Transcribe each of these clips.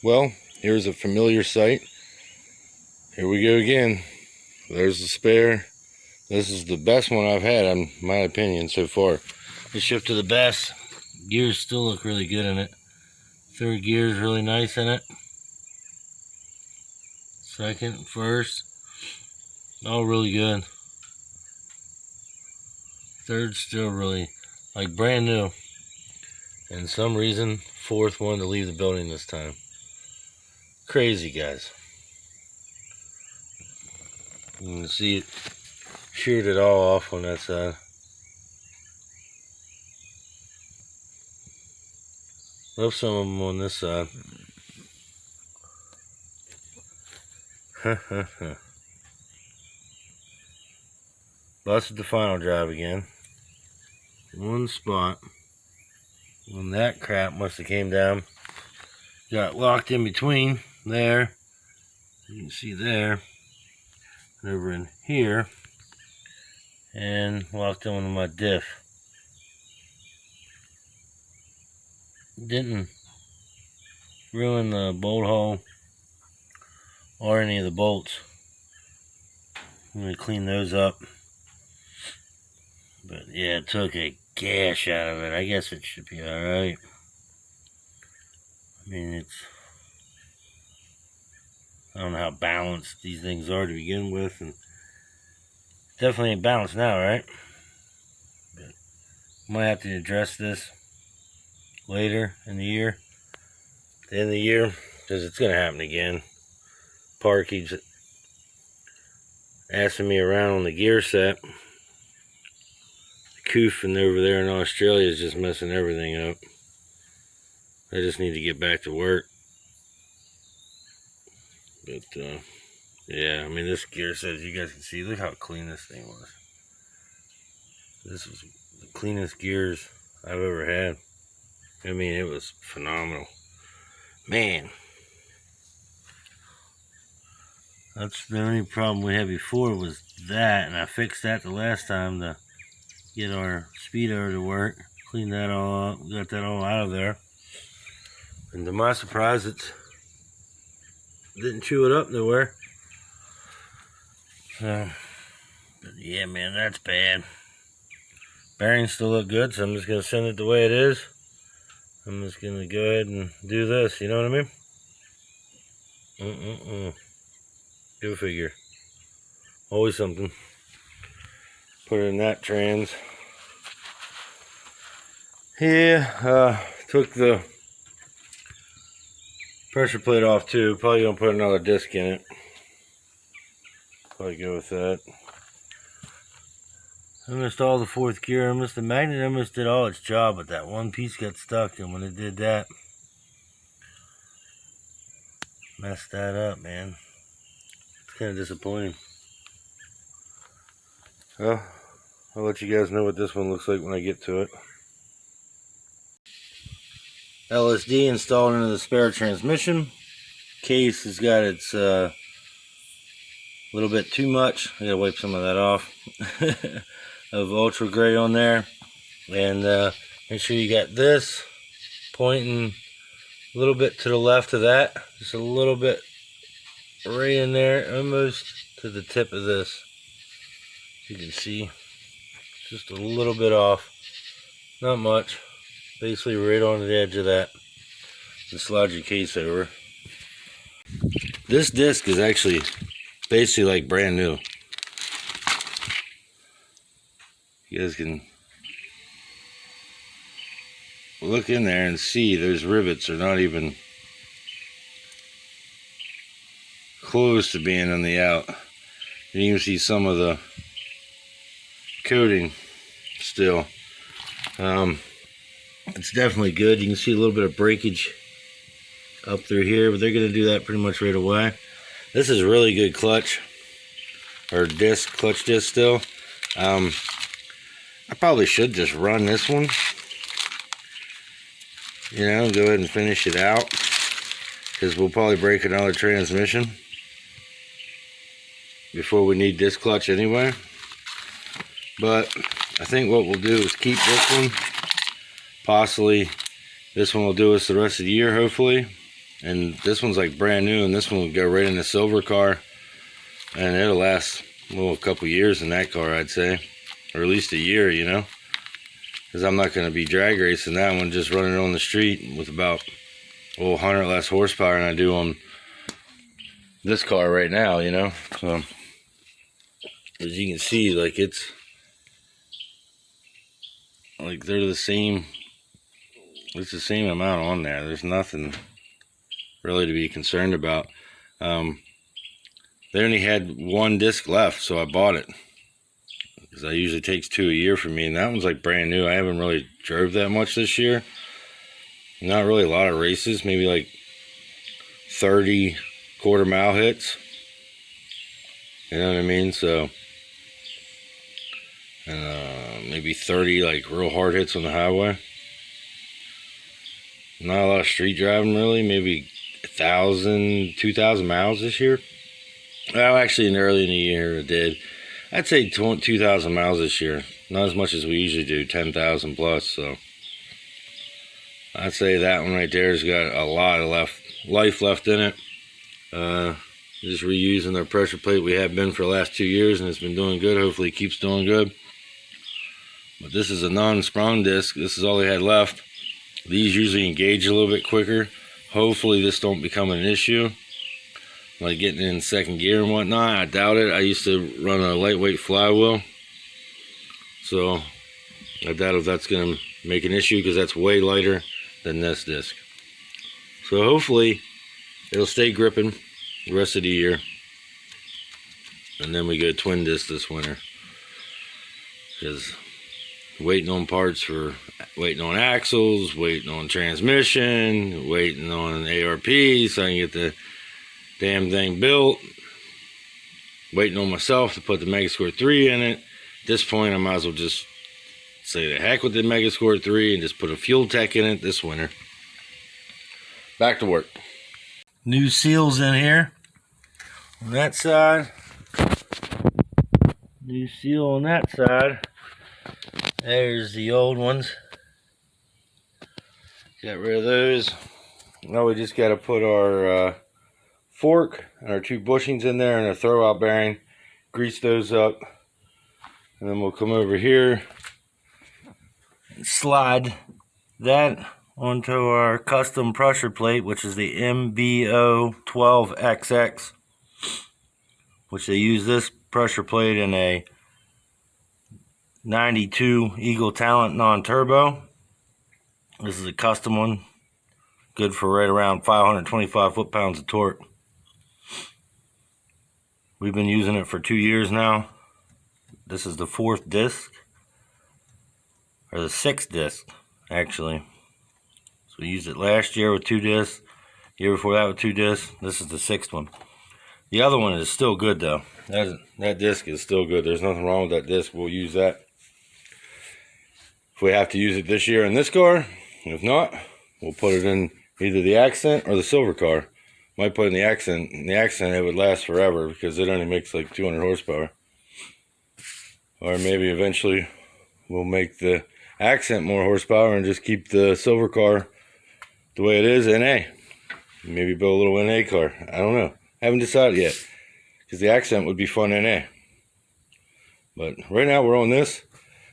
Well, here's a familiar sight. Here we go again. There's the spare. This is the best one I've had, in my opinion, so far. The shift to the best. Gears still look really good in it. Third gear is really nice in it. Second, first, all really good. Third still really, like brand new. And some reason, fourth one to leave the building this time. Crazy, guys. You can see it sheared it all off on that side. Left some of them on this side. Busted the final drive again. One spot. When that crap must have came down. Got locked in between there. You can see there. And over in here. And locked in with my diff. Didn't ruin the bolt hole or any of the bolts. I'm going to clean those up. But yeah, it took a gash out of it. I guess it should be alright. I mean, I don't know how balanced these things are to begin with, and definitely ain't balanced now, right? But might have to address this later in the year, at the end of the year, because it's going to happen again. Park keeps asking me around on the gear set. The Koofing over there in Australia is just messing everything up. I just need to get back to work. But, yeah, I mean, this gear set, as you guys can see, look how clean this thing was. This was the cleanest gears I've ever had. I mean, it was phenomenal. Man. That's the only problem we had before was that, and I fixed that the last time to get our speedo to work. Cleaned that all up, got that all out of there. And to my surprise, it didn't chew it up nowhere. So, but yeah, man, that's bad. Bearings still look good, so I'm just going to send it the way it is. I'm just going to go ahead and do this, you know what I mean? Go figure. Always something. Put it in that trans. Yeah, took the pressure plate off too. Probably gonna put another disc in it. Probably go with that. Almost all the fourth gear. The magnet almost did all its job, but that one piece got stuck, and when it did that, messed that up, man. It's kind of disappointing. Well, I'll let you guys know what this one looks like when I get to it. LSD installed into the spare transmission. Case has got its a little bit too much. I gotta wipe some of that off. Of ultra gray on there. And make sure you got this pointing a little bit to the left of that. Just a little bit right in there, almost to the tip of this. You can see just a little bit off, not much, basically right on the edge of that. And slide your case over. This disc is actually basically like brand new. You guys can look in there and see those rivets are not even close to being on the out. You can see some of the coating still. It's definitely good. You can see a little bit of breakage up through here, but they're going to do that pretty much right away. This is really good clutch or disc, clutch disc still. I probably should just run this one, you know, go ahead and finish it out, because we'll probably break another transmission before we need this clutch anyway. But I think what we'll do is keep this one. Possibly this one will do us the rest of the year, hopefully. And this one's like brand new, and this one would go right in the silver car, and it'll last a couple years in that car, I'd say, or at least a year, you know, because I'm not going to be drag racing that one, just running on the street with about 100 less horsepower than I do on this car right now, you know. So as you can see, like, it's like they're the same, it's the same amount on there. There's nothing really to be concerned about. They only had one disc left, so I bought it, because that usually takes 2 a year for me, and that one's like brand new. I haven't really drove that much this year. Not really a lot of races, maybe like 30 quarter-mile hits, you know what I mean? So, and maybe 30 like real hard hits on the highway. Not a lot of street driving really, maybe 1,000, 2,000 miles this year. Well, actually, early in the year it did. I'd say 2,000 miles this year. Not as much as we usually do, 10,000 plus. So I'd say that one right there has got a lot of life left in it. Just reusing their pressure plate. We have been for the last 2 years, and it's been doing good. Hopefully it keeps doing good. But this is a non-sprung disc. This is all they had left. These usually engage a little bit quicker. Hopefully this don't become an issue, like getting in second gear and whatnot. I doubt it. I used to run a lightweight flywheel, so I doubt if that's going to make an issue, because that's way lighter than this disc. So hopefully it'll stay gripping the rest of the year, and then we go twin disc this winter, because waiting on parts for, waiting on axles, waiting on transmission, waiting on ARP so I can get the damn thing built, waiting on myself to put the Megascore 3 in it. At this point I might as well just say the heck with the Megascore 3 and just put a fuel tech in it this winter. Back to work. New seals in here on that side, new seal on that side. There's the old ones. Got rid of those. Now we just got to put our fork and our 2 bushings in there and a throwout bearing. Grease those up. And then we'll come over here and slide that onto our custom pressure plate, which is the MBO12XX. Which they use this pressure plate in a 92 Eagle Talent non-turbo. This is a custom one, good for right around 525 foot-pounds of torque. We've been using it for 2 years now. This is the 4th disc, or the 6th disc actually. So we used it last year with 2 discs, the year before that with 2 discs. This is the 6th one. The other one is still good though. That disc is still good. There's nothing wrong with that disc. We'll use that if we have to use it this year in this car. If not, we'll put it in either the Accent or the silver car. Might put it in the Accent. In the Accent, it would last forever because it only makes like 200 horsepower. Or maybe eventually we'll make the Accent more horsepower and just keep the silver car the way it is, NA. Maybe build a little NA car. I don't know. I haven't decided yet, because the Accent would be fun NA. But right now we're on this,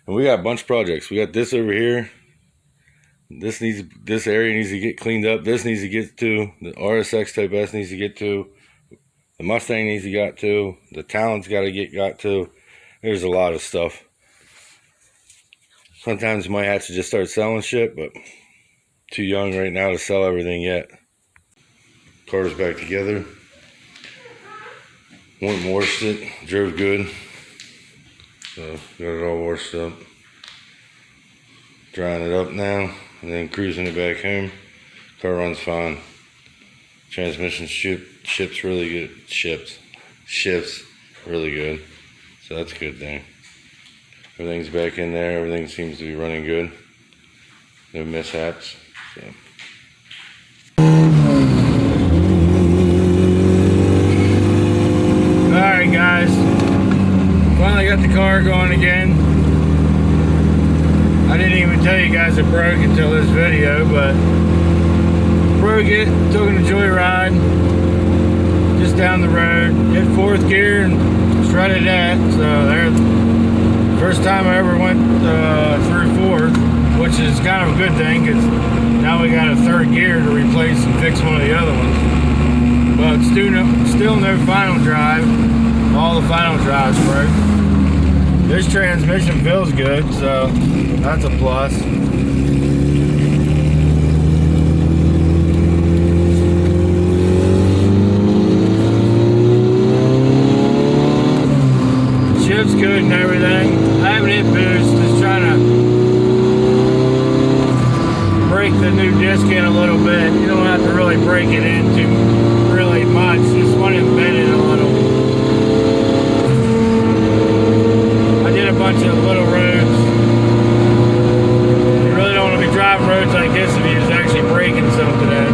and we got a bunch of projects. We got this over here. This area needs to get cleaned up. This needs to get to. The RSX Type S needs to get to. The Mustang needs to get to. The Talent's got to get got to. There's a lot of stuff. Sometimes you might have to just start selling shit, but too young right now to sell everything yet. Car's back together. Went and washed it, drove good, so got it all washed up. Drying it up now, and then cruising it back home. Car runs fine. Transmission ships really good. Shifts really good. So that's a good thing. Everything's back in there. Everything seems to be running good. No mishaps. So. Alright guys, finally got the car going again. I didn't even tell you guys it broke until this video, but broke it, took it a joyride just down the road, hit 4th gear and shredded that. So there's first time I ever went through 4th, which is kind of a good thing because now we got a 3rd gear to replace and fix one of the other ones. But still no final drive. All the final drives broke. This transmission feels good, so that's a plus. Shift's good and everything. I haven't hit boost, just trying to break the new disc in a little bit. You don't have to really break it in too really much, just want to embed it a little. I did a bunch of little roads. You really don't want to be driving roads like this if you're actually breaking something in.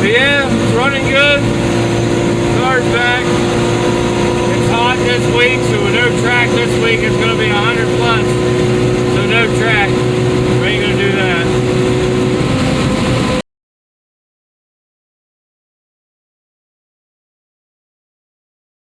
But yeah, it's running good. Car's back. It's hot this week, so with no track this week, it's going to be 100 plus.